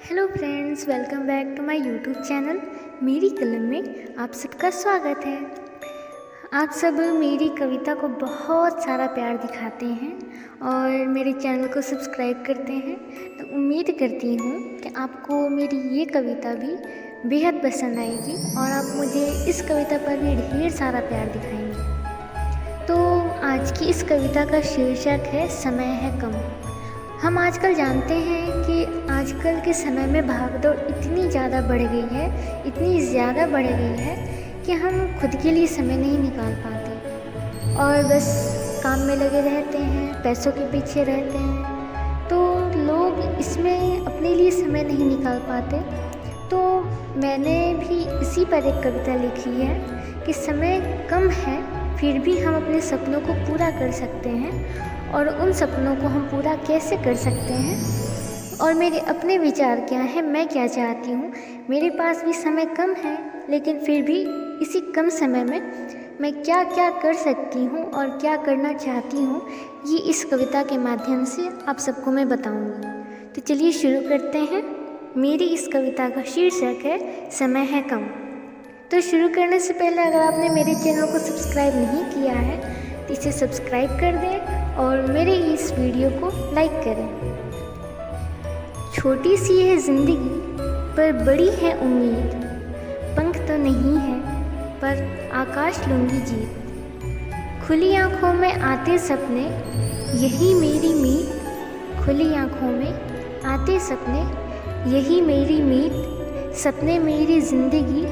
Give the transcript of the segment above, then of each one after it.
Hello friends, welcome back to my YouTube channel Meri Kalam में आप सबका स्वागत है। आप सब मेरी कविता को बहुत सारा प्यार दिखाते हैं और मेरे चैनल को सब्सक्राइब करते हैं, तो उम्मीद करती हूँ कि आपको मेरी ये कविता भी बेहद पसंद आएगी और आप मुझे इस कविता पर भी ढेर सारा प्यार दिखाएंगे। तो आज की इस कविता का शीर्षक है समय है कम। हम आजकल जानते हैं कि आजकल के समय में भागदौड़ इतनी ज़्यादा बढ़ गई है, इतनी ज़्यादा बढ़ गई है कि हम खुद के लिए समय नहीं निकाल पाते और बस काम में लगे रहते हैं, पैसों के पीछे रहते हैं। तो लोग इसमें अपने लिए समय नहीं निकाल पाते। तो मैंने भी इसी पर एक कविता लिखी है कि समय कम है फिर भी हम अपने सपनों को पूरा कर सकते हैं और उन सपनों को हम पूरा कैसे कर सकते हैं और मेरे अपने विचार क्या है, मैं क्या चाहती हूँ। मेरे पास भी समय कम है लेकिन फिर भी इसी कम समय में मैं क्या क्या कर सकती हूँ और क्या करना चाहती हूँ, ये इस कविता के माध्यम से आप सबको मैं बताऊँगी। तो चलिए शुरू करते हैं। मेरी इस कविता का शीर्षक है समय है कम। तो शुरू करने से पहले अगर आपने मेरे चैनल को सब्सक्राइब नहीं किया है तो इसे सब्सक्राइब कर दें और मेरे इस वीडियो को लाइक करें। छोटी सी है ज़िंदगी पर बड़ी है उम्मीद, पंख तो नहीं है पर आकाश लूँगी जीत। खुली आँखों में आते सपने यही मेरी मीत, खुली आँखों में आते सपने यही मेरी मीत। सपने मेरी ज़िंदगी,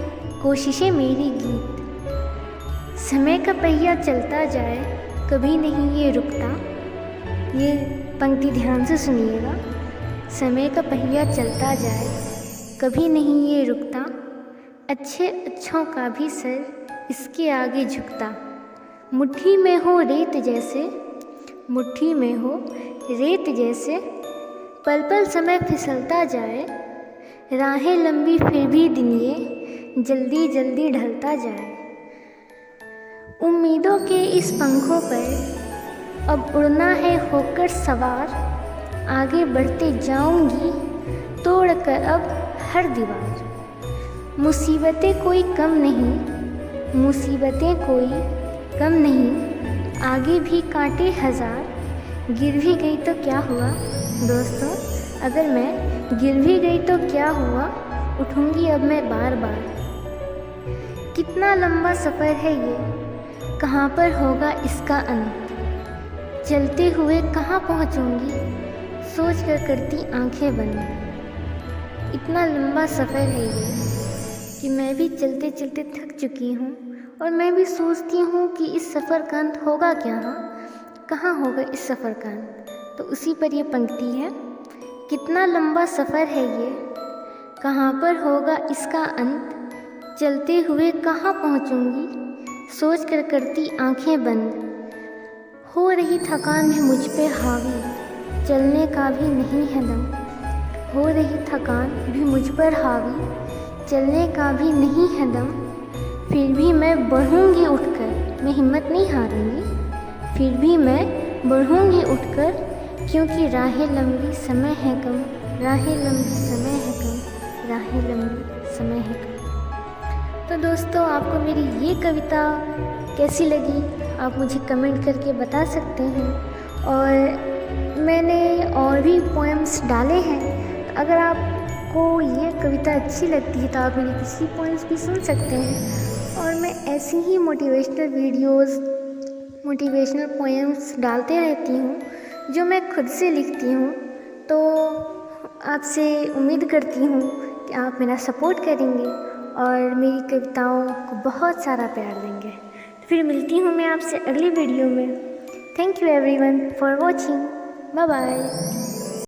कोशिशें मेरी गीत। समय का पहिया चलता जाए कभी नहीं ये रुकता। ये पंक्ति ध्यान से सुनिएगा। समय का पहिया चलता जाए कभी नहीं ये रुकता। अच्छे अच्छों का भी सर इसके आगे झुकता। मुट्ठी में हो रेत जैसे, मुट्ठी में हो रेत जैसे, पल पल समय फिसलता जाए। राहें लंबी फिर भी दिन ये जल्दी जल्दी ढलता जाए। उम्मीदों के इस पंखों पर अब उड़ना है होकर सवार। आगे बढ़ते जाऊंगी तोड़ कर अब हर दीवार। मुसीबतें कोई कम नहीं, मुसीबतें कोई कम नहीं। आगे भी कांटे हजार, गिर भी गई तो क्या हुआ दोस्तों, अगर मैं गिर भी गई तो क्या हुआ। उठूंगी अब मैं बार बार। कितना लंबा सफ़र है ये, कहाँ पर होगा इसका अंत। चलते हुए कहाँ पहुँचूँगी, सोच कर करती आंखें बंद। इतना लंबा सफ़र है ये कि मैं भी चलते चलते थक चुकी हूँ और मैं भी सोचती हूँ कि इस सफ़र का अंत होगा क्या, कहाँ होगा इस सफ़र का अंत। तो उसी पर ये पंक्ति है, कितना लंबा सफ़र है ये, कहाँ पर होगा इसका अंत। चलते हुए कहाँ पहुँचूँगी, सोच कर करती आंखें बंद। हो रही थकान भी मुझ पे हावी, चलने का भी नहीं है दम। हो रही थकान भी मुझ पर हावी, चलने का भी नहीं है दम। फिर भी मैं बढ़ूँगी उठकर, मैं हिम्मत नहीं हारूँगी। फिर भी मैं बढ़ूँगी उठकर, क्योंकि राहें लंबी समय है कम, राहें लंबी समय है कम, राहें लंबी समय है कम। तो दोस्तों, आपको मेरी ये कविता कैसी लगी आप मुझे कमेंट करके बता सकते हैं और मैंने और भी पोएम्स डाले हैं। अगर आपको ये कविता अच्छी लगती है तो आप मेरी पिछली पोएम्स भी सुन सकते हैं और मैं ऐसी ही मोटिवेशनल वीडियोस, मोटिवेशनल पोएम्स डालते रहती हूँ जो मैं खुद से लिखती हूँ। तो आपसे उम्मीद करती हूँ कि आप मेरा सपोर्ट करेंगे और मेरी कविताओं को बहुत सारा प्यार देंगे। फिर मिलती हूँ मैं आपसे अगली वीडियो में। Thank you everyone for watching. Bye bye.